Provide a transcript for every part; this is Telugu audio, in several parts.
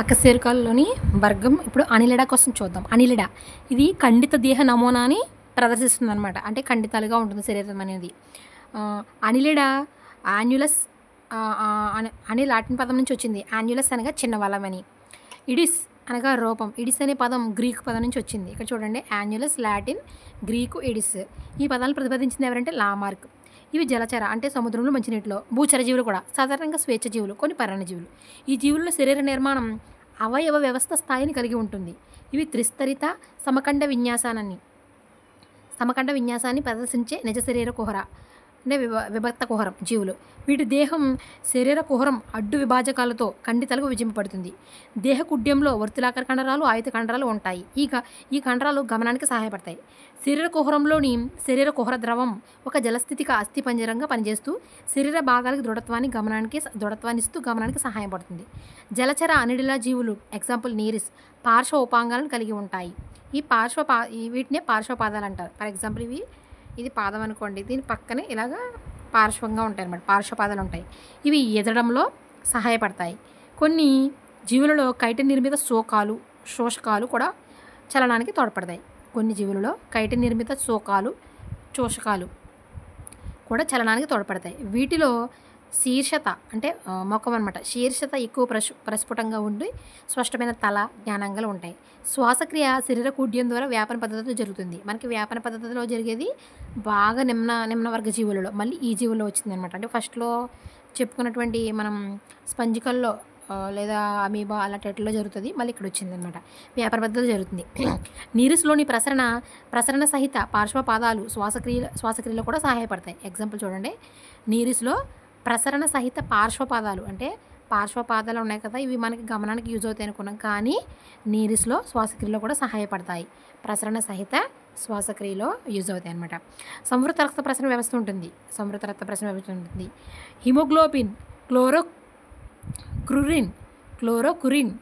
అకశేరుకాల్లోని వర్గం ఇప్పుడు అనిలిడా కోసం చూద్దాం. అనిలిడా ఇది ఖండిత దేహ నమూనాని ప్రదర్శిస్తుంది అనమాట. అంటే ఖండితాలుగా ఉంటుంది శరీరం అనేది. అనిలిడా యాన్యులస్ అనే లాటిన్ పదం నుంచి వచ్చింది. యాన్యులస్ అనగా చిన్న వలమని. ఇడిస్ అనగా రూపం. ఇడిస్ అనే పదం గ్రీకు పదం నుంచి వచ్చింది. ఇక్కడ చూడండి, యాన్యులస్ లాటిన్, గ్రీకు ఇడిస్. ఈ పదాలను ప్రతిపాదించింది ఎవరంటే లామార్క్. ఇవి జలచర అంటే సముద్రంలో మంచినీటిలో. భూచర జీవులు కూడా సాధారణంగా స్వేచ్ఛ జీవులు, కొన్ని పరాన్నజీవులు. ఈ జీవుల్లో శరీర నిర్మాణం అవయవ వ్యవస్థ స్థాయిని కలిగి ఉంటుంది. ఇవి త్రిస్తరిత సమఖండ విన్యాసాన్ని ప్రదర్శించే నిజ శరీర కుహర అంటే విభక్త కుహరం జీవులు. వీటి దేహం శరీర కుహరం అడ్డు విభాజకాలతో ఖండితలకు విభజింపబడుతుంది. దేహ కుడ్యంలో వర్తులాకార కండరాలు, ఆయుధ కండరాలు ఉంటాయి. ఈ కండరాలు గమనానికి సహాయపడతాయి. శరీర కుహరంలోని శరీర కుహర ద్రవం ఒక జలస్థితిక అస్థిపంజరంగా పనిచేస్తూ శరీర భాగాలకు దృఢత్వాన్ని ఇస్తూ గమనానికి సహాయపడుతుంది. జలచర అనిడిలా జీవులు ఎగ్జాంపుల్ నీరిస్ పార్శ్వ ఉపాంగాలను కలిగి ఉంటాయి. వీటినే పార్శ్వపాదాలు అంటారు. ఫర్ ఎగ్జాంపుల్ ఇది పాదం అనుకోండి, దీని పక్కనే ఇలాగా పార్శ్వంగా ఉంటాయి అన్నమాట, పార్శ్వపాదాలు ఉంటాయి. ఇవి ఎదడంలో సహాయపడతాయి. కొన్ని జీవులలో కైటిన్ నిర్మిత శోషకాలు కూడా చలనానికి తోడ్పడతాయి. కొన్ని జీవులలో కైటిన్ నిర్మిత శోషకాలు కూడా చలనానికి తోడ్పడతాయి. వీటిలో శీర్షత అంటే ముఖం అనమాట, శీర్షత ఎక్కువ ప్రస్ఫుటంగా ఉండి స్పష్టమైన తల, జ్ఞానాంగాలు ఉంటాయి. శ్వాసక్రియ శరీర కూడ్యం ద్వారా వ్యాపన పద్ధతిలో జరుగుతుంది. మనకి వ్యాపన పద్ధతిలో జరిగేది బాగా నిమ్న వర్గ జీవులలో, మళ్ళీ ఈ జీవుల్లో వచ్చిందనమాట. అంటే ఫస్ట్లో చెప్పుకున్నటువంటి మనం స్పంజికల్లో లేదా అమీబా అలాంటి వాటిల్లో జరుగుతుంది, మళ్ళీ ఇక్కడ వచ్చిందనమాట. వ్యాపార పద్ధతిలో జరుగుతుంది. నీరిస్లోని ప్రసరణ సహిత పార్శ్వపాదాలు శ్వాసక్రియలో కూడా సహాయపడతాయి. ఎగ్జాంపుల్ చూడండి, నీరిస్లో ప్రసరణ సహిత పార్శ్వపాదాలు అంటే పార్శ్వపాదాలు ఉన్నాయి కదా, ఇవి మనకి గమనానికి యూజ్ అవుతాయి అనుకున్నాం, కానీ నీరిస్లో శ్వాసక్రియలో కూడా సహాయపడతాయి. ప్రసరణ సహిత శ్వాసక్రియలో యూజ్ అవుతాయి అన్నమాట. సంవృత రక్త ప్రసరణ వ్యవస్థ ఉంటుంది. హిమోగ్లోబిన్, క్లోరోకురిన్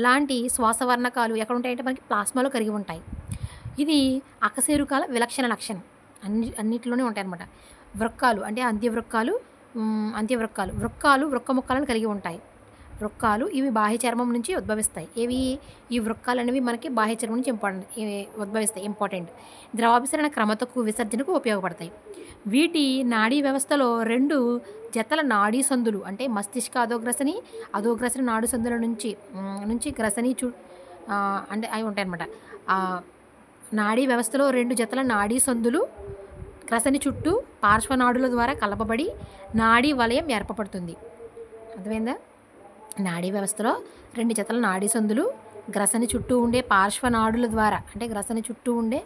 లాంటి శ్వాసవర్ణకాలు ఎక్కడ ఉంటాయంటే మనకి ప్లాస్మాలో కరిగి ఉంటాయి. ఇది అకశేరుకాల విలక్షణ లక్షణం. అన్నిటిలోనే ఉంటాయి అన్నమాట. వృక్కాలు అంటే అంత్యవృక్కాలు వృక్క ముక్కలను కలిగి ఉంటాయి. వృక్కాలు ఇవి బాహ్య చర్మం నుంచి ఉద్భవిస్తాయి. ఈ వృక్కాలు అనేవి మనకి బాహ్య చర్మం నుంచి ఉద్భవిస్తాయి. ఇంపార్టెంట్. ద్రవాభిసరణ క్రమతకు విసర్జనకు ఉపయోగపడతాయి. వీటి నాడీ వ్యవస్థలో 2 జతల నాడీ సందులు అంటే మస్తిష్క అధోగ్రసని నాడు సందుల నుంచి గ్రసని అంటే అవి ఉంటాయి అన్నమాట. నాడీ వ్యవస్థలో 2 జతల నాడీ సందులు గ్రసని చుట్టూ పార్శ్వనాడుల ద్వారా కలపబడి నాడీ వలయం ఏర్పడుతుంది. అర్థమైందా? నాడీ వ్యవస్థలో 2 జతల నాడీ సందులు గ్రసని చుట్టూ ఉండే పార్శ్వనాడుల ద్వారా అంటే గ్రసని చుట్టూ ఉండే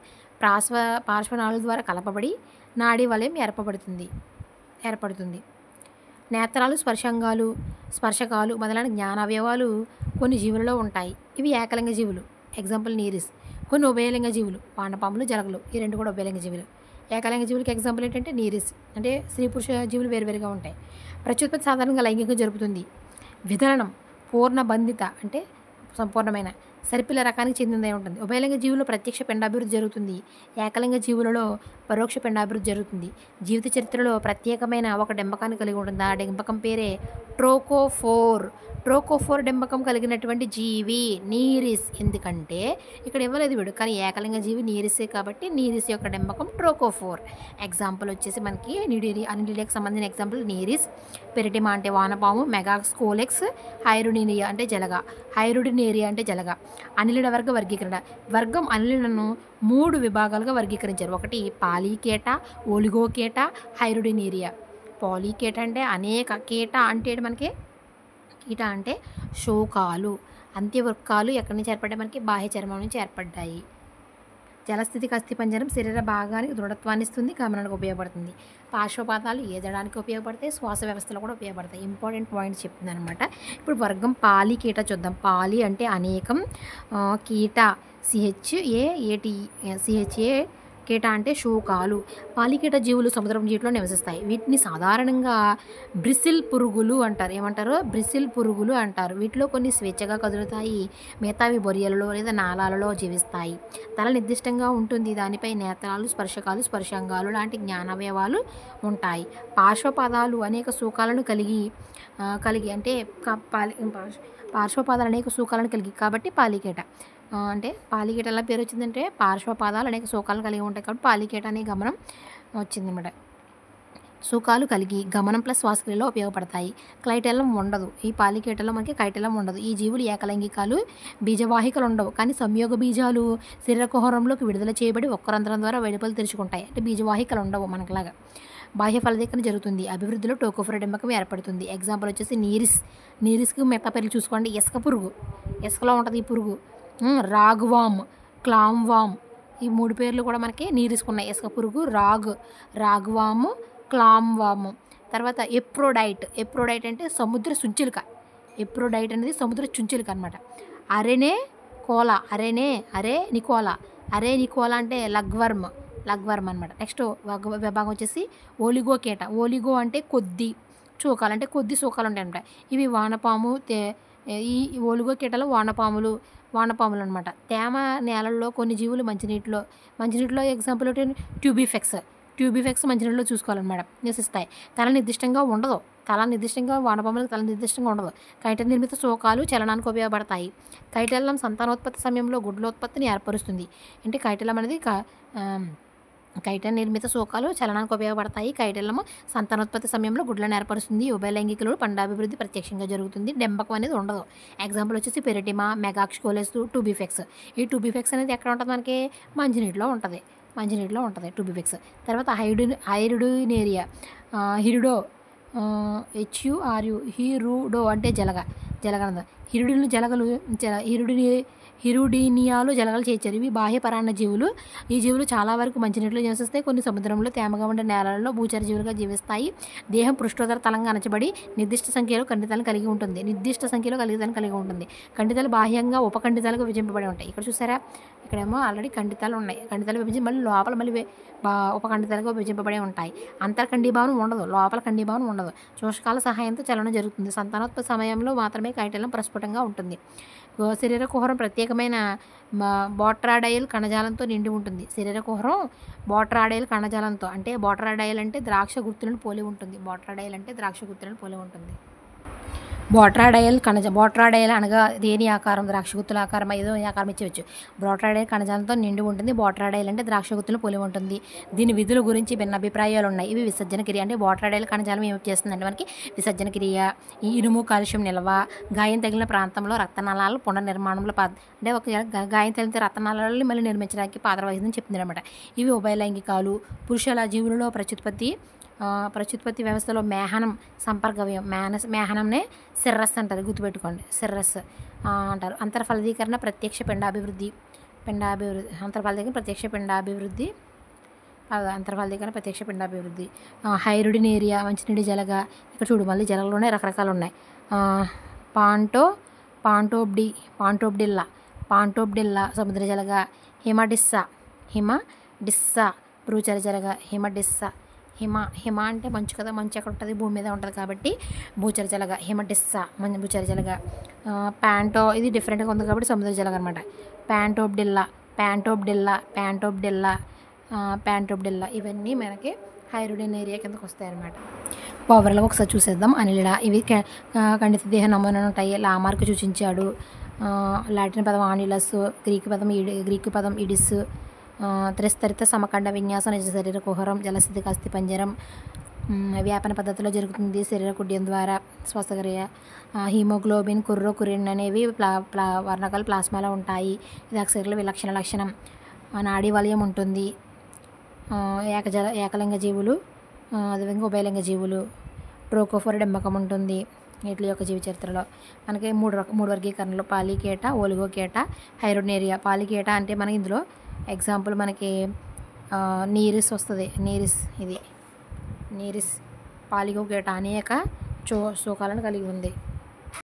పార్శ్వనాడుల ద్వారా కలపబడి నాడీ వలయం ఏర్పడుతుంది. నేత్రాలు, స్పర్శకాలు మొదలైన జ్ఞానావయవాలు కొన్ని జీవులలో ఉంటాయి. ఇవి ఏకలింగ జీవులు. ఎగ్జాంపుల్ నీరిస్. కొన్ని ఉభయలింగ జీవులు వానపాములు, జలగలు, ఈ 2 కూడా ఉభయలింగ జీవులు. ఏకలింగ జీవులకి ఎగ్జాంపుల్ ఏంటంటే నీరిస్. అంటే స్త్రీ పురుష జీవులు వేరువేరుగా ఉంటాయి. ప్రత్యుత్పత్తి సాధారణంగా లైంగికంగా జరుపుతుంది. విధరణం పూర్ణబంధిత అంటే సంపూర్ణమైన సరిపిల్ల రకానికి చెందిందే ఉంటుంది. ఉభయలింగ జీవుల్లో ప్రత్యక్ష పిండాభివృద్ధి జరుగుతుంది. ఏకలింగ జీవులలో పరోక్ష పిండాభివృద్ధి జరుగుతుంది. జీవిత చరిత్రలో ప్రత్యేకమైన ఒక డెంబకాన్ని కలిగి ఉంటుంది. ఆ డెంబకం పేరే ట్రోకోఫోర్ డెంబకం కలిగినటువంటి జీవి నీరిస్. ఎందుకంటే ఇక్కడ ఇవ్వలేదు వీడు, కానీ ఏకలింగ జీవి నీరిసే కాబట్టి నీరిస్ యొక్క డెంబకం ట్రోకోఫోర్. ఎగ్జాంపుల్ వచ్చేసి మనకి అనిలిడాకి సంబంధించిన ఎగ్జాంపుల్ నీరిస్, పెరిటిమా అంటే వానపాము, మెగాస్కోలెక్స్, హైరుడినేరియా అంటే జలగ. అనిలిడ వర్గ వర్గీకరణ. వర్గం అనిలిడను 3 విభాగాలుగా వర్గీకరించారు. ఒకటి పాలీకేట, ఓలిగోకేట, హైరుడినేరియా. పాలీకేట అంటే అనేక, కీట అంటే శోకాలు. అంత్యవృక్కాలు ఎక్కడి నుంచి ఏర్పడ్డాయి? మనకి బాహ్య చర్మం నుంచి ఏర్పడ్డాయి. జలస్థితిక అస్థిపంజరం శరీర భాగానికి దృఢత్వాన్ని ఇస్తుంది, గమనానికి ఉపయోగపడుతుంది. పార్శ్వపాదాలు ఏదడానికి ఉపయోగపడతాయి, శ్వాస వ్యవస్థలో కూడా ఉపయోగపడతాయి. ఇంపార్టెంట్ పాయింట్స్ చెప్తుంది అనమాట. ఇప్పుడు వర్గం పాలీకీట చూద్దాం. పాలి అంటే అనేకం, కీట కీట అంటే శూకాలు. పాలికీట జీవులు సముద్రం నీటిలో నివసిస్తాయి. వీటిని సాధారణంగా బ్రిసిల్ పురుగులు అంటారు. ఏమంటారు? బ్రిసిల్ పురుగులు అంటారు. వీటిలో కొన్ని స్వేచ్ఛగా కదులుతాయి, మిగతావి బొరియలలో లేదా నాళాలలో జీవిస్తాయి. తల నిర్దిష్టంగా ఉంటుంది. దానిపై నేత్రాలు, స్పర్శకాలు, స్పర్శాంగాలు లాంటి జ్ఞానావయవాలు ఉంటాయి. పార్శ్వపాదాలు అనేక శూకాలను కలిగి అంటే పార్శ్వపాదాలు అనేక శూకాలను కలిగి కాబట్టి పాలికీట. అంటే పాలికీట ఎలా పేరు వచ్చిందంటే పార్శ్వపాదాలు అనేక శూకాలను కలిగి ఉంటాయి కాబట్టి పాలికీట అనే గమనం వచ్చిందన్నమాట. శూకాలు కలిగి గమనం ప్లస్ శ్వాసక్రియలో ఉపయోగపడతాయి. క్లైటెల్లం ఉండదు. ఈ పాలికీటలో మనకి క్లైటెల్లం ఉండదు. ఈ జీవులు ఏకలైంగికాలు, బీజవాహికలు ఉండవు. కానీ సంయోగ బీజాలు శరీర కుహరంలోకి విడుదల చేయబడి ఒక్క రంధ్రం ద్వారా వెలుపల తెరుచుకుంటాయి. అంటే బీజవాహికలు ఉండవు మనకులాగా. బాహ్య ఫలదీకరణ జరుగుతుంది. అభివృద్ధిలో టోకోఫోరా డింబకం ఏర్పడుతుంది. ఎగ్జాంపుల్ వచ్చేసి నీరిస్కి మిగతా పేర్లు చూసుకోండి. ఇసుక పురుగు, ఇసుకలో ఉంటుంది ఈ పురుగు. రాగ్వామ్, క్లామ్వామ్, ఈ 3 పేర్లు కూడా మనకి నీరిసుకున్నాయి. ఇసుక పురుగు, రాగ్వాము, క్లామ్వాము. తర్వాత ఎప్రోడైట్ అంటే సముద్ర చుంచులిక. ఎప్రోడైట్ అనేది సముద్ర చుంచులిక అనమాట. అరే నికోలా అంటే లగ్వర్మ్ అనమాట. నెక్స్ట్ విభాగం వచ్చేసి ఓలిగో కీట. ఓలిగో అంటే కొద్ది శూకాలు ఉంటాయి అనమాట. ఇవి వానపాము. ఈ ఓలిగో కీటలు వానపాములు అనమాట. తేమ నేలల్లో కొన్ని జీవులు మంచినీటిలో ఎగ్జాంపుల్ ట్యూబిఫెక్స్ మంచినీటిలో చూసుకోవాలన్నమాట నివసిస్తాయి. తల నిర్దిష్టంగా వానపాములకు తల నిర్దిష్టంగా ఉండదు. కైటల్ నిర్మిత శూకాలు చలనానికి ఉపయోగపడతాయి. కైటెల్లం సంతానోత్పత్తి సమయంలో గుడ్లోత్పత్తిని ఏర్పరుస్తుంది. అంటే కైటెల్లం అనేది కైటల్ నిర్మిత శూకాలు చలనానికి ఉపయోగపడతాయి. కైటెల్లము సంతానోత్పత్తి సమయంలో గుడ్లను ఏర్పరుస్తుంది. ఉభయలైంగికులు పండాభివృద్ధి ప్రత్యక్షంగా జరుగుతుంది. డెంబకం అనేది ఉండదు. ఎగ్జాంపుల్ వచ్చేసి పెరిటిమా, మెగాక్స్కోలెస్, టూబిఫెక్స్. ఈ టూబిఫెక్స్ అనేది ఎక్కడ ఉంటుంది? మనకి మంచినీటిలో ఉంటుంది టూబిఫెక్స్. తర్వాత హైరుడినేరియా, హిరుడో, హిరుడో అంటే జలగ. హిరుడినియాలు జలగలు చేర్చారు. ఇవి బాహ్య పరాన్న జీవులు. ఈ జీవులు చాలా వరకు మంచినీటిలో నివసిస్తాయి. కొన్ని సముద్రంలో తేమగా ఉండే నేలలలో భూచర జీవులుగా జీవిస్తాయి. దేహం పృష్ఠోదర తలంగా అణచబడి నిర్దిష్ట సంఖ్యలో కండితాలను కలిగి ఉంటుంది. కండితాలు బాహ్యంగా ఉపకండితాలుగా విభజింపబడి ఉంటాయి. ఇక్కడ చూసారా, ఇక్కడేమో ఆల్రెడీ కండితాలు ఉన్నాయి. కండితాలు విభజించి మళ్ళీ లోపల ఉపకండితాలుగా విభజింపబడి ఉంటాయి. అంతర్కండీభావనం ఉండదు, లోపల కండీభావనం ఉండదు. శోషకాల సహాయంతో చలనం జరుగుతుంది. సంతానోత్పత్తి సమయంలో మాత్రమే కైటెల్లం ప్రస్ఫుటంగా ఉంటుంది. శరీర కుహరం ప్రత్యేకమైన బోట్రాడైల్ కణజాలంతో నిండి ఉంటుంది. శరీర కుహరం బోట్రాడైల్ కణజాలంతో, అంటే బోట్రాడైల్ అంటే ద్రాక్ష గుర్తులను పోలి ఉంటుంది. బోట్రాడైల్ అనగా దేని ఆకారం? ద్రాక్షగుత్తుల ఆకారం, ఏదో ఆకారం ఇచ్చేవచ్చు. బోట్రాడైల్ కణజాలంతో నిండి ఉంటుంది. బోట్రాడైల్ అంటే ద్రాక్షగుత్తులను పోలి ఉంటుంది. దీని విధుల గురించి భిన్న అభిప్రాయాలు ఉన్నాయి. ఇవి విసర్జన క్రియ. అంటే బోట్రాడైల్ కణజాలం ఏమి చేస్తుందంటే మనకి విసర్జన క్రియ. ఈ ఇనుము, కాల్షియం నిల్వ, గాయం తగిలిన ప్రాంతంలో రక్తనాళాలు పునర్నిర్మాణంలో అంటే ఒక గాయం తగిలిన రక్తనాళాలను మళ్ళీ నిర్మించడానికి పాత్ర వహిస్తుందని చెప్తుంది అనమాట. ఇవి ఉభయలైంగికాలు. పురుషుల జీవులలో ప్రత్యుత్పత్తి వ్యవస్థలో మేహనం సంపర్కవ్యం. మేహనంనే సిర్రస్ అంటారు, గుర్తుపెట్టుకోండి. సిర్రస్ అంటారు. అంతర్ఫలదీకరణ ప్రత్యక్ష పిండాభివృద్ధి. హైరుడినేరియా మంచినీటి జలగ. ఇక్కడ చూడు మళ్ళీ జలగలోనే రకరకాలు ఉన్నాయి. పాంటోబ్డిల్లా సముద్ర జలగ. హిమడిస్సా భూచర జలగ. హిమ అంటే మంచు కదా, మంచు ఎక్కడ ఉంటుంది? భూమి మీద ఉంటుంది కాబట్టి భూచర జలగ. భూచర జలగ. ఇది డిఫరెంట్గా ఉంది కాబట్టి సముద్ర జలగ అనమాట. ప్యాంటోబ్డిల్లా ఇవన్నీ మనకి హైరుడినేరియా కిందకు వస్తాయి అన్నమాట. ఓవర్లో ఒకసారి చూసేద్దాం. అనిలిడా ఇవి ఖండిత దేహ నమూనాలు ఉంటాయి. లామార్క్ సూచించాడు. లాటిన్ పదం ఆనిలస్, గ్రీకు పదం ఇడిస్. త్రిస్తరిత సమఖండ విన్యాసం, నిజ శరీర కుహరం, జలస్థితిక అస్థి పంజరం. వ్యాపన పద్ధతిలో జరుగుతుంది. శరీర కుడ్యం ద్వారా శ్వాసక్రియ. హీమోగ్లోబిన్, కురిన్ అనేవి వర్ణకాలు ప్లాస్మాలో ఉంటాయి. ఇది అక్షరాల విలక్షణ లక్షణం. నాడీ వలయం ఉంటుంది. ఏకలింగ జీవులు, అదేవిధంగా ఉభయలింగ జీవులు. ట్రోకోఫోరా డింబకం ఉంటుంది. వీటి యొక్క జీవ చరిత్రలో మనకి మూడు వర్గీకరణలు: పాలికీట, ఓలిగోకీట, హైరుడినేరియా. పాలికీట అంటే మనకి ఇందులో ఎగ్జాంపుల్ మనకి నీరిస్ వస్తుంది. నీరిస్ పాలిగోకీట అనేక శూకాలను కలిగి ఉంది.